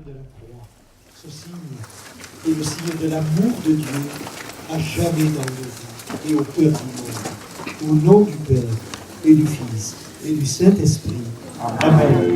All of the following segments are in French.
de la croix. Ce signe est le signe de l'amour de Dieu à jamais dans nos vies et au cœur du monde. Au nom du Père et du Fils et du Saint-Esprit. Amen.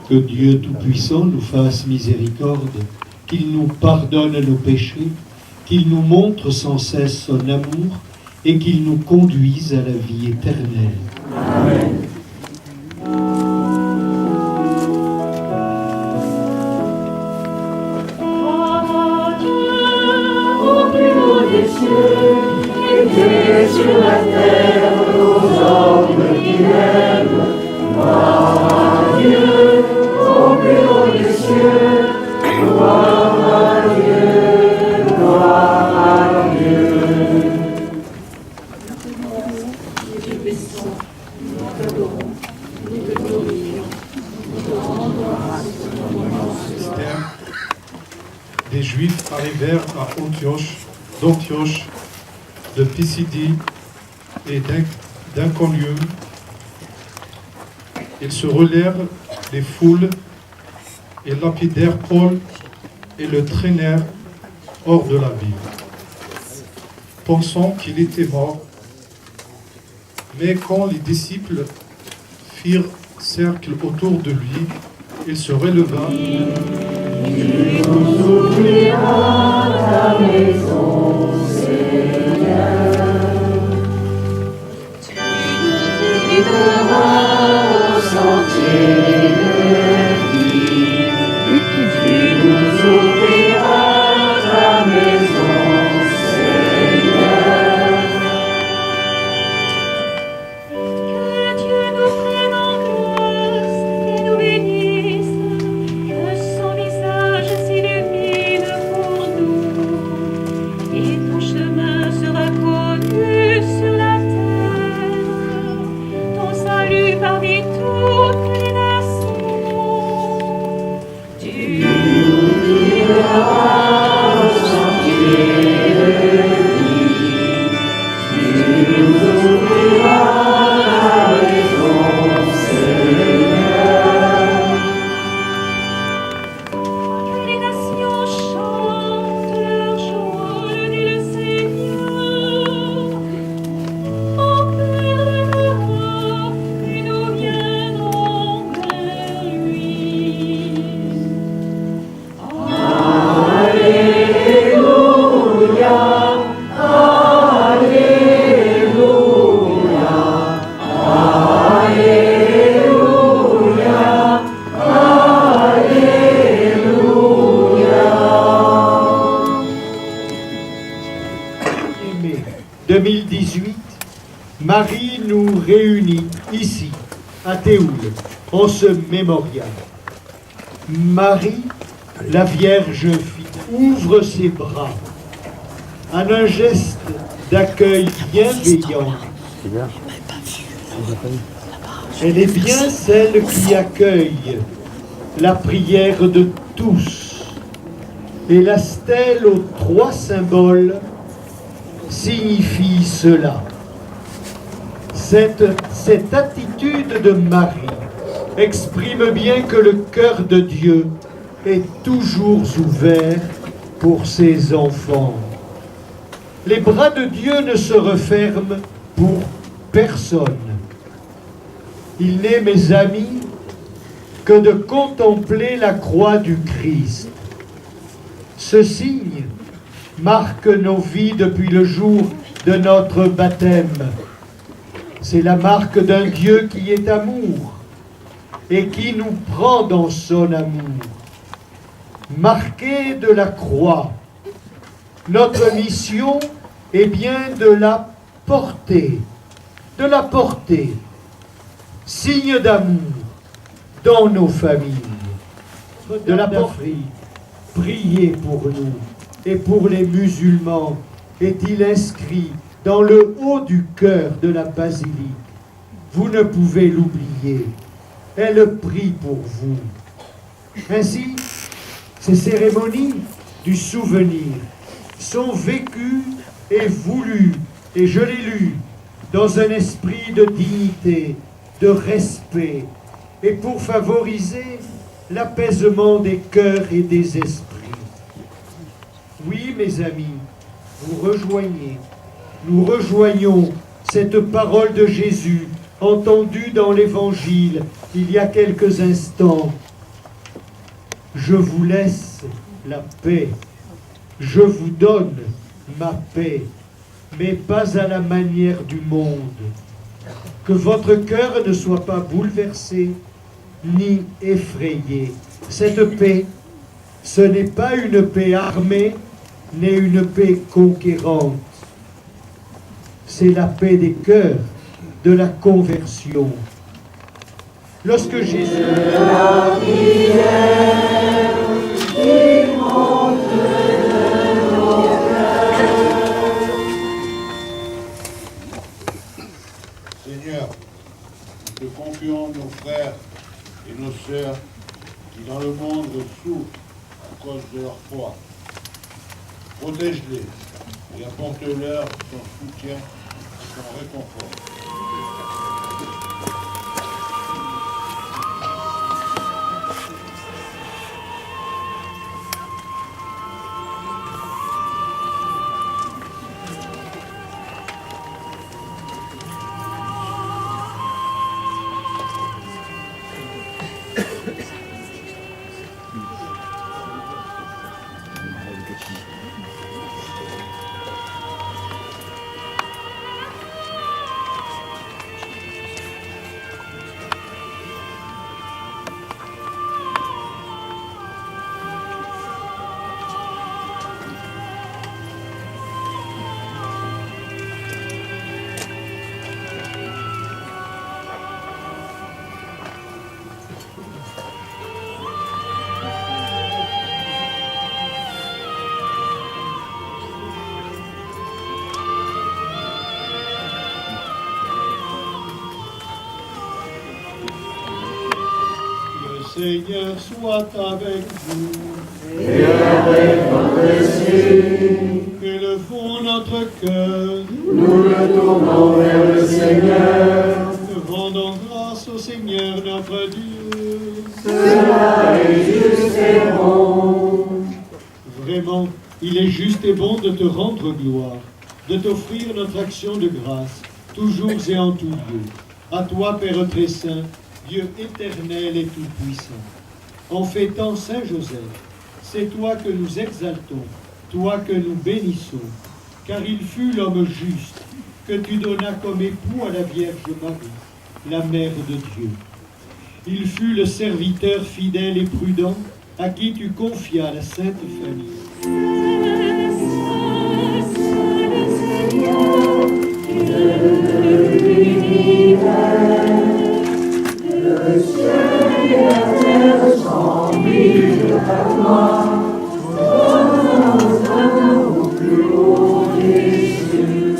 Que Dieu Tout-Puissant nous fasse miséricorde, qu'il nous pardonne nos péchés, qu'il nous montre sans cesse son amour et qu'il nous conduise à la vie éternelle. Amen. Au plus haut des cieux, et Dieu sur la terre, aux hommes qui l'aiment. Gloire à Dieu, au plus haut des cieux, gloire à Dieu, gloire à Dieu. Nous te baissons, nous t'adorons, nous te glorifions, nous te rendons grâce pour ton nom. Des Juifs arrivèrent à d'Antioche, de Pisidie et d'Iconium. Ils se relèrent les foules et lapidèrent Paul et le traînèrent hors de la ville, pensant qu'il était mort. Mais quand les disciples firent cercle autour de lui, il se releva. Tu nous ouvriras ta maison, Seigneur. Tu nous guideras au sentier de vie. Tu nous ouvriras ta maison, Seigneur. Que Dieu nous prenne en grâce et nous bénisse. Que son visage s'illumine pour nous, et ton chemin sera connu sur la terre, ton salut parmi toutes les nations. Tu nous guideras au sentier de vie, tu nous ouvriras la maison, Seigneur. Que les nations chantent leur joie, le dit le Seigneur. Enferme-la, et nous viendrons vers lui. Alléluia, Alléluia, Alléluia. Aimés, 2018, Marie nous réunit ici, à Théoul, en ce mémorial. Marie, la Vierge fille, ouvre ses bras en un geste d'accueil bienveillant. Elle est bien celle qui accueille la prière de tous. Et la stèle aux 3 symboles signifie cela. Cette attitude de Marie exprime bien que le cœur de Dieu est toujours ouvert pour ses enfants. Les bras de Dieu ne se referment pour personne. Il n'est, mes amis, que de contempler la croix du Christ. Ce signe marque nos vies depuis le jour de notre baptême. C'est la marque d'un Dieu qui est amour et qui nous prend dans son amour. Marqué de la croix, notre mission est bien de la porter, signe d'amour, dans nos familles. De la patrie, priez pour nous et pour les musulmans, est-il inscrit dans le haut du cœur de la basilique. Vous ne pouvez l'oublier. Elle prie pour vous. Ainsi, ces cérémonies du souvenir sont vécues et voulues, et je l'ai lu, dans un esprit de dignité, de respect, et pour favoriser l'apaisement des cœurs et des esprits. Oui, mes amis, nous rejoignons cette parole de Jésus entendue dans l'Évangile il y a quelques instants. Je vous laisse la paix, je vous donne ma paix, mais pas à la manière du monde. Que votre cœur ne soit pas bouleversé ni effrayé. Cette paix, ce n'est pas une paix armée, ni une paix conquérante. C'est la paix des cœurs, de la conversion. Lorsque Jésus... Seigneur, nous te confions nos frères et nos sœurs qui dans le monde souffrent à cause de leur foi. Protège-les et apporte-leur ton soutien et ton réconfort. Seigneur soit avec vous. Et avec votre esprit. Élevons notre cœur. Nous le tournons vers le Seigneur. Rendons grâce au Seigneur notre Dieu. Cela est juste et bon. Vraiment, il est juste et bon de te rendre gloire, de t'offrir notre action de grâce, toujours et en tout lieu. À toi, Père très saint, Dieu éternel et tout-puissant. En fêtant Saint Joseph, c'est toi que nous exaltons, toi que nous bénissons, car il fut l'homme juste que tu donnas comme époux à la Vierge Marie, la Mère de Dieu. Il fut le serviteur fidèle et prudent à qui tu confias la Sainte Famille. Le ciel et la terre s'embrillent à toi, au plus haut des cieux.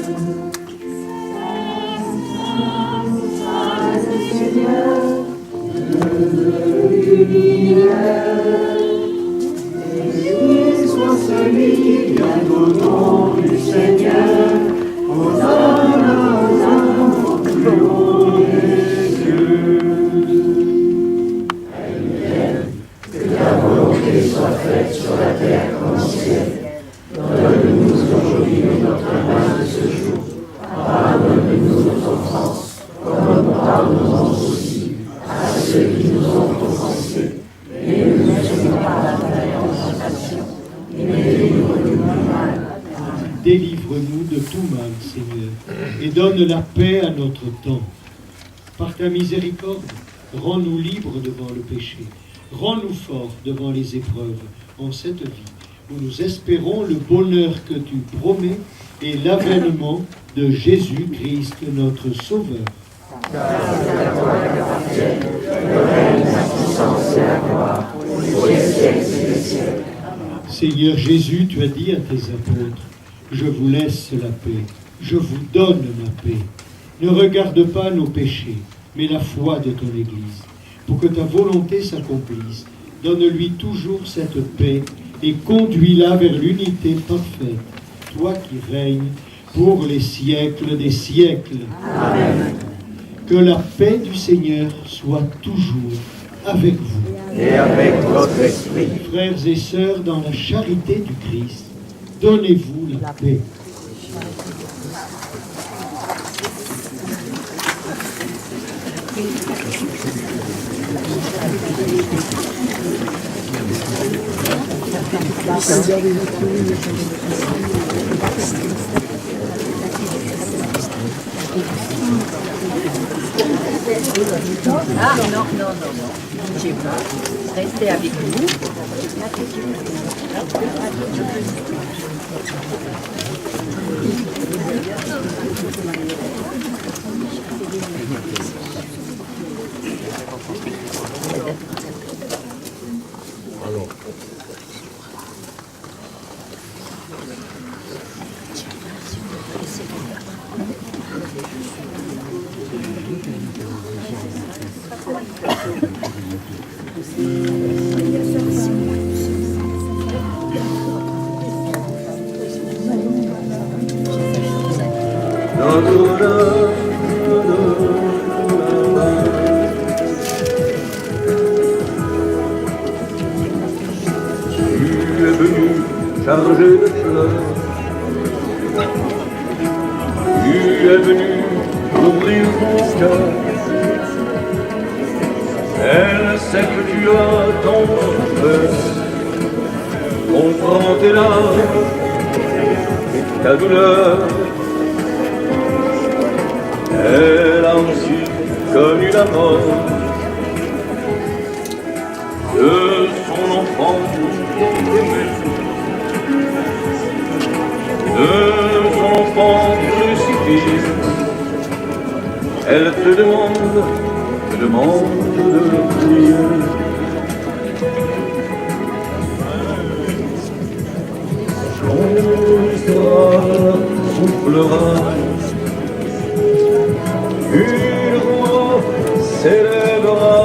Saint Seigneur de l'univers, béni soit celui qui vient au nom du Seigneur, Hosanna au plus haut des cieux. Soit faite sur la terre comme au ciel. Donne-nous aujourd'hui notre pain de ce jour. Pardonne-nous nos offenses, comme nous pardonnons aussi à ceux qui nous ont offensés. Et ne nous laisse pas entrer en tentation, mais délivre-nous du mal. Délivre-nous de tout mal, Seigneur, et donne la paix à notre temps. Par ta miséricorde, rends-nous libres devant le péché. Rends-nous forts devant les épreuves en cette vie, où nous espérons le bonheur que tu promets et l'avènement de Jésus-Christ, notre Sauveur. Car c'est à toi qu'appartiennent le règne, Seigneur Jésus, tu as dit à tes apôtres, je vous laisse la paix, je vous donne ma paix. Ne regarde pas nos péchés, mais la foi de ton Église, pour que ta volonté s'accomplisse. Donne-lui toujours cette paix et conduis-la vers l'unité parfaite, toi qui règnes pour les siècles des siècles. Amen. Que la paix du Seigneur soit toujours avec vous. Et avec votre esprit. Frères et sœurs, dans la charité du Christ, donnez-vous la paix. Ah non. Restez avec nous. Tu es venu chargé de fleurs. Tu es venu ouvrir ton cœur. Elle sait que tu as tant peur. Comprends tes larmes, ta douleur. Elle a aussi connu la mort de son enfant aimé, de son enfant crucifié. Elle te demande de prier. Son histoire soufflera. Une voix s'élèvera,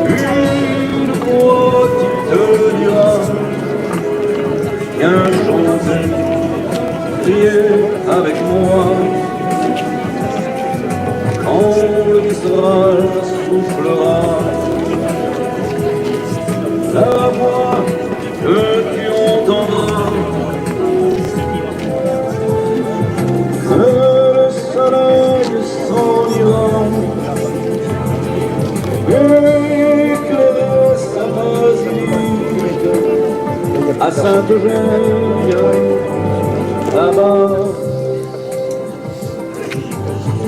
une voix qui te dira, viens chanter, prier avec moi. Quand le Mistral soufflera, la voix que tu entendras, le soleil s'en ira, éclairer sa basilique à Sainte-Eugène, là-bas.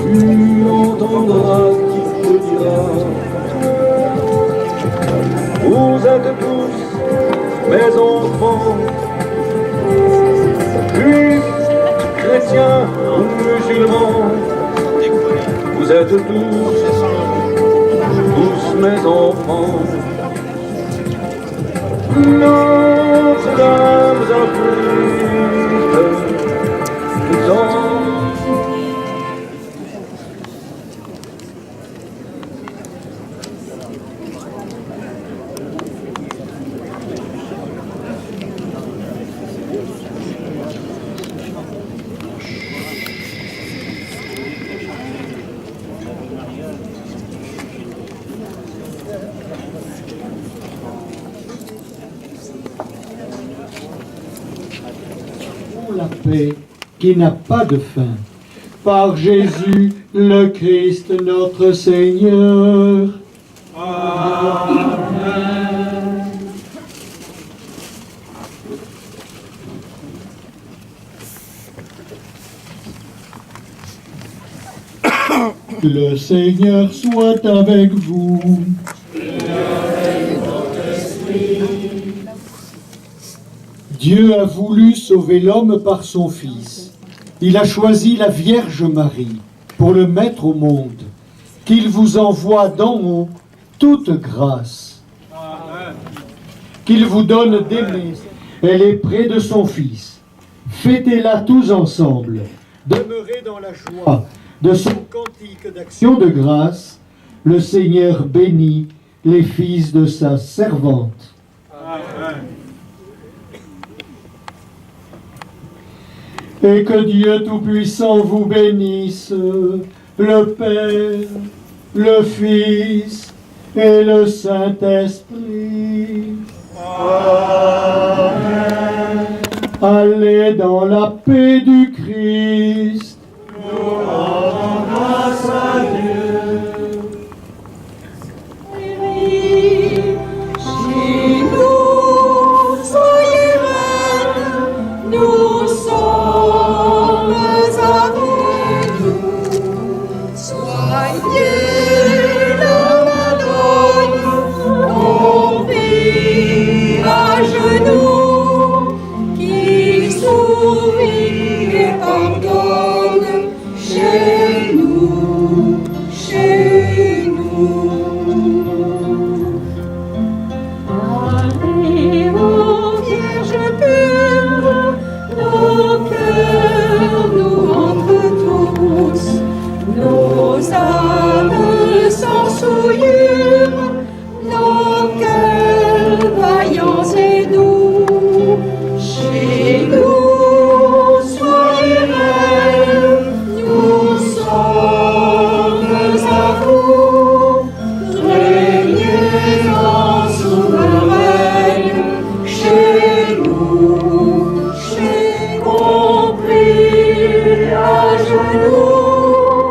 Tu entendras qui te dira, vous êtes tous mes enfants, chrétiens ou musulmans, vous êtes tous mes enfants. Notre-Dame d'Afrique, dans la paix qui n'a pas de fin. Par Jésus le Christ notre Seigneur. Amen. Le Seigneur soit avec vous. Dieu a voulu sauver l'homme par son Fils. Il a choisi la Vierge Marie pour le mettre au monde. Qu'il vous envoie d'en haut toute grâce. Amen. qu'il vous donne d'aimer. Elle est près de son Fils. Fêtez-la tous ensemble. Demeurez dans la joie de son cantique d'action de grâce. Le Seigneur bénit les fils de sa servante. Amen. Et que Dieu Tout-Puissant vous bénisse, le Père, le Fils et le Saint-Esprit. Amen. Allez dans la paix du Christ. Nous rendons grâce à Dieu. Chez nous, soyez reines, nous sommes avec vous. Soyez la Madone, tombée à genoux, qui sourit et pardonne chez nous, chez nous. Allez, ô Vierge pure, nos cœurs nous rentrent tous, nos âmes sans souillure, nos cœurs vaillants et doux. Chez nous, soyez reines, nous sommes à vous. Régnez en souveraine, chez nous, chez compris à genoux,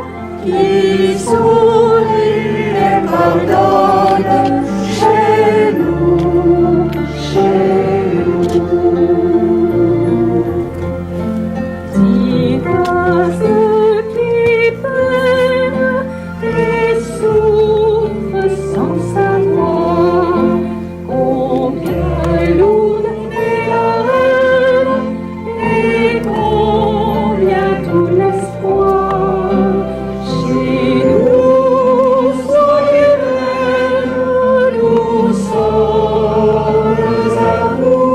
qui sourit et pardonne, chez nous, chez nous. Dites à ceux qui peinent et souffrent sans savoir combien lourde est la haine et combien tout l'espoir. Chez nous, soyez reines, nous sommes à vous.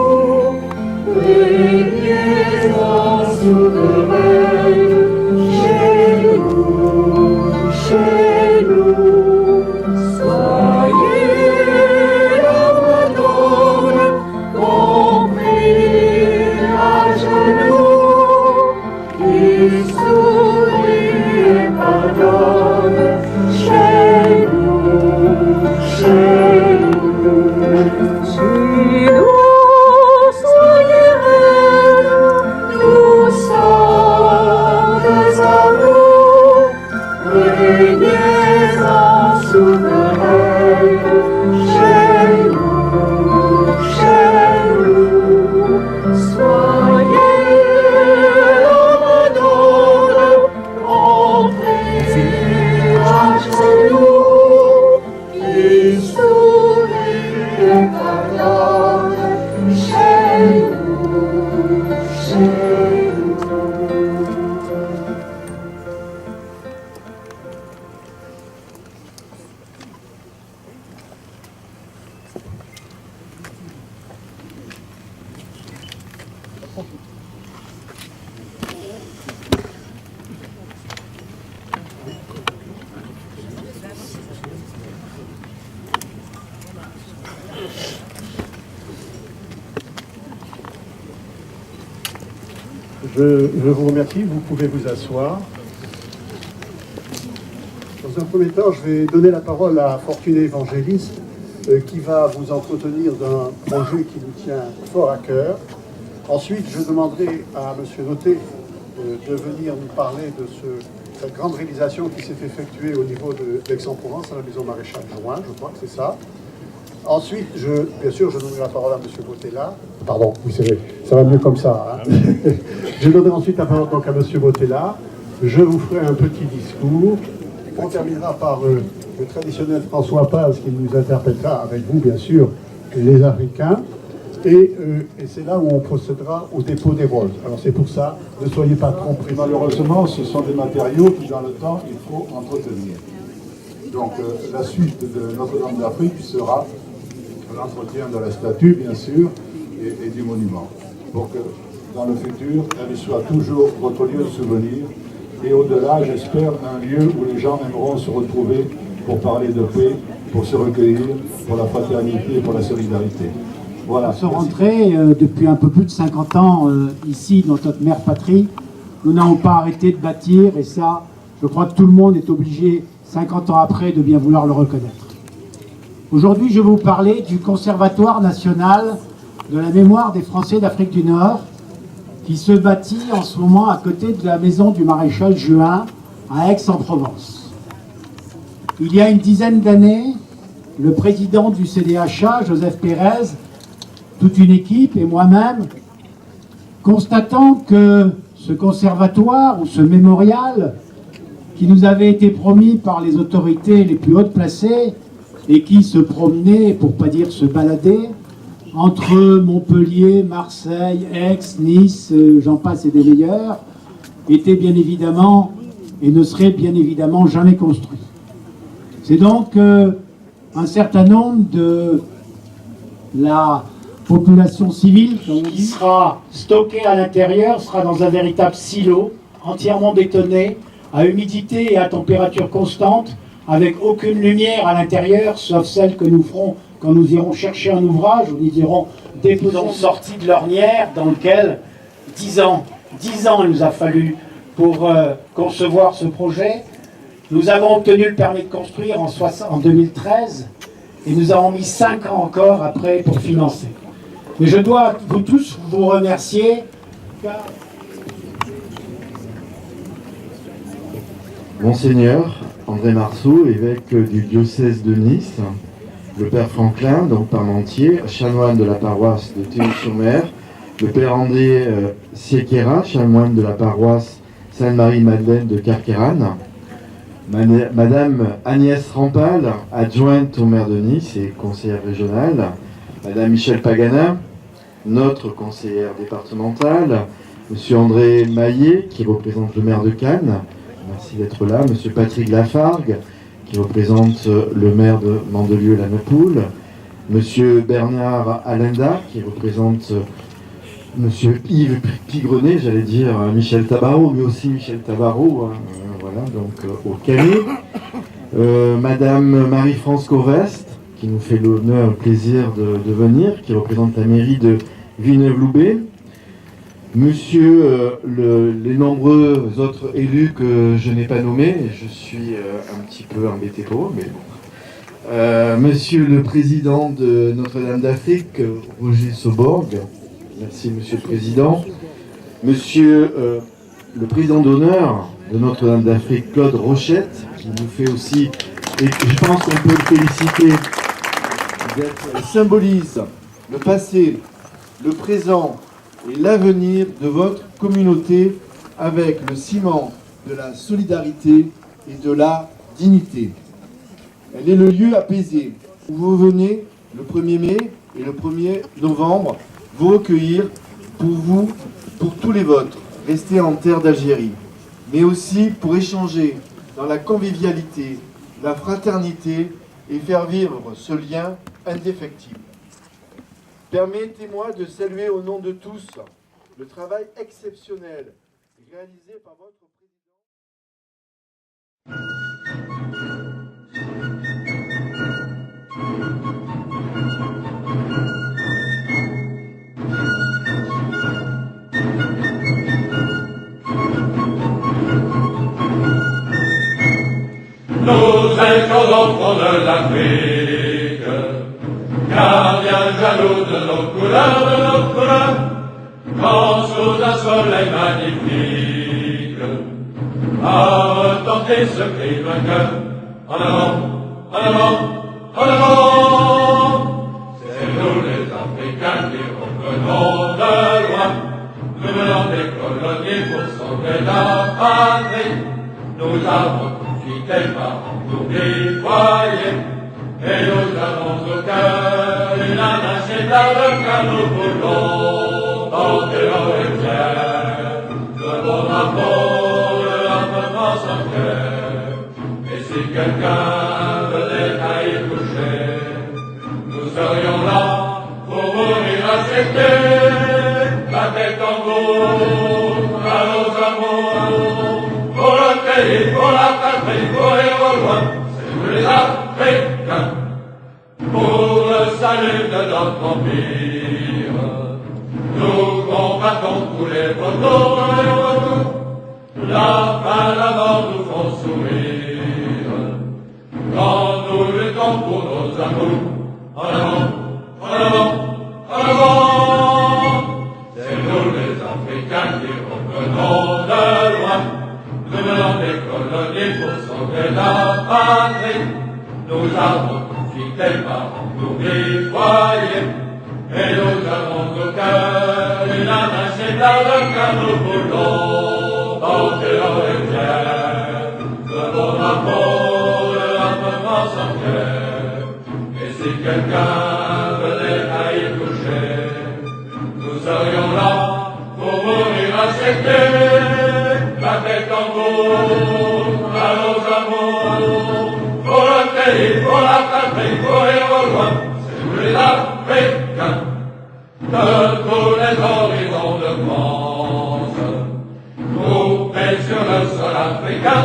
Régnez en souveraine, chez nous, soyez la Madone, compris à genoux, qui sourit et pardonne, chez nous, chez nous. Chez nous, soyez reines, nous sommes à vous. Régnez en souveraine, chez nous, soyez la Madone, compris à genoux, qui sourit et pardonne, chez nous, chez nous. Je vous remercie, vous pouvez vous asseoir. Dans un premier temps, je vais donner la parole à Fortuné Évangéliste qui va vous entretenir d'un projet qui nous tient fort à cœur. Ensuite, je demanderai à M. Noté de venir nous parler de cette grande réalisation qui s'est effectuée au niveau d'Aix-en-Provence, à la maison Maréchal Juin, je crois que c'est ça. Ensuite, bien sûr, je donnerai la parole à M. Bottella. Pardon, oui, c'est vrai, ça va mieux comme ça. Hein. Je donnerai ensuite la parole donc à M. Bottella. Je vous ferai un petit discours. On terminera par le traditionnel François Paz qui nous interprétera avec vous, bien sûr, les Africains. Et c'est là où on procédera au dépôt des roses. Alors c'est pour ça, ne soyez pas trop pris. Malheureusement, ce sont des matériaux qui, dans le temps, il faut entretenir. Donc la suite de Notre-Dame d'Afrique sera l'entretien de la statue, bien sûr, et du monument, pour que dans le futur, elle soit toujours votre lieu de souvenir, et au-delà, j'espère, un lieu où les gens aimeront se retrouver pour parler de paix, pour se recueillir, pour la fraternité et pour la solidarité. Voilà. Nous sommes rentrés depuis un peu plus de 50 ans ici, dans notre mère patrie. Nous n'avons pas arrêté de bâtir, et ça, je crois que tout le monde est obligé, 50 ans après, de bien vouloir le reconnaître. Aujourd'hui, je vais vous parler du Conservatoire national de la mémoire des Français d'Afrique du Nord, qui se bâtit en ce moment à côté de la maison du maréchal Juin, à Aix-en-Provence. Il y a une dizaine d'années, le président du CDHA, Joseph Pérez, toute une équipe et moi-même, constatant que ce conservatoire ou ce mémorial qui nous avait été promis par les autorités les plus hautes placées et qui se promenait, pour pas dire se baladait, entre Montpellier, Marseille, Aix, Nice, j'en passe et des meilleurs, était bien évidemment et ne serait bien évidemment jamais construit. C'est donc un certain nombre de la population civile qui sera stockée à l'intérieur, sera dans un véritable silo, entièrement bétonné, à humidité et à température constante, avec aucune lumière à l'intérieur, sauf celle que nous ferons quand nous irons chercher un ouvrage, où nous irons déposer une sortie de l'ornière dans lequel 10 ans il nous a fallu pour concevoir ce projet. Nous avons obtenu le permis de construire en 2013 et nous avons mis 5 ans encore après pour financer. Mais je dois vous tous vous remercier car... Monseigneur André Marceau, évêque du diocèse de Nice, le père Franklin, donc parmentier, chanoine de la paroisse de Théoux-sur-Mer, le père André Siequera, chanoine de la paroisse Sainte-Marie-Madeleine de Carqueiranne, Madame Agnès Rampal, adjointe au maire de Nice et conseillère régionale, Madame Michel Paganin, notre conseillère départementale, Monsieur André Maillet, qui représente le maire de Cannes, merci d'être là, Monsieur Patrick Lafargue, qui représente le maire de Mandelieu-la-Napoule, Monsieur Bernard Alenda, qui représente Monsieur Yves Pigrenet, j'allais dire Michel Tabarot, mais aussi Michel Tabarot, voilà, donc au Calais, Madame Marie-France Covest, qui nous fait l'honneur, le plaisir de venir, qui représente la mairie de Villeneuve-Loubet, Monsieur les nombreux autres élus que je n'ai pas nommés, je suis un petit peu embêté pour eux, mais bon. Monsieur le président de Notre-Dame d'Afrique, Roger Soborg, merci Monsieur le Président. Monsieur le président d'honneur de Notre-Dame d'Afrique, Claude Rochette, qui nous fait aussi, et je pense qu'on peut le féliciter, symbolise le passé, le présent et l'avenir de votre communauté avec le ciment de la solidarité et de la dignité. Elle est le lieu apaisé où vous venez le 1er mai et le 1er novembre vous recueillir pour vous, pour tous les vôtres, restés en terre d'Algérie, mais aussi pour échanger dans la convivialité, la fraternité et faire vivre ce lien indéfectible. Permettez-moi de saluer au nom de tous le travail exceptionnel réalisé par votre Nous étions enfants de l'Afrique, gardiens jaloux de nos couleurs, quand sous un soleil magnifique, a retenti ce cri vainqueur, en avant, en avant, en avant. C'est nous les Africains qui revenons de loin, nous venons des colonies pour sauver la patrie. Nous avons quitté par pour des foyers, et nous avons au cœur une âme inséparable car nous voulons porter haut et fier le beau drapeau de notre France en cœur. Et si quelqu'un venait à y toucher, nous serions là. respecter, battez tambour à nos amours, pour le pays, pour la patrie, pour les Gaulois, c'est nous les Africains, pour le salut de notre empire. Nous combattons tous les vautours et retours, la faim, la mort nous font sourire. Quand nous luttons pour nos amours, en avant, en avant, en avant. C'est nous les Africains qui revenons de loin, nous venons des colonies pour sauver la patrie. Nous avons tout quitté par nos foyers, et nous avons au cœur une âme inséparable car nous voulons porter haut et fier le beau drapeau de notre France entière. Et si quelqu'un venait à y toucher, nous serions là pour mourir à ses pieds. Battez tambour à nos amours, pour le pays, pour la patrie, pour les Gaulois, c'est nous les Africains, de tous les horizons de France. Groupés sur le sol africain,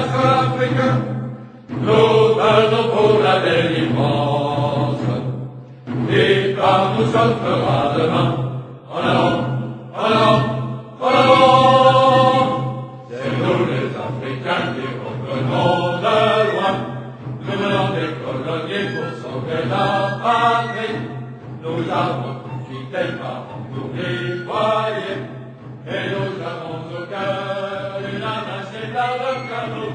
nous venons pour la délivrance. L'histoire nous sauvera demain, en avant, en avant, en avant. C'est nous les Africains qui revenons de loin, nous venons des colonies pour sauver la patrie. Nous avons tout quitté par nous les foyers, et nous avons au cœur une âme inséparable car nous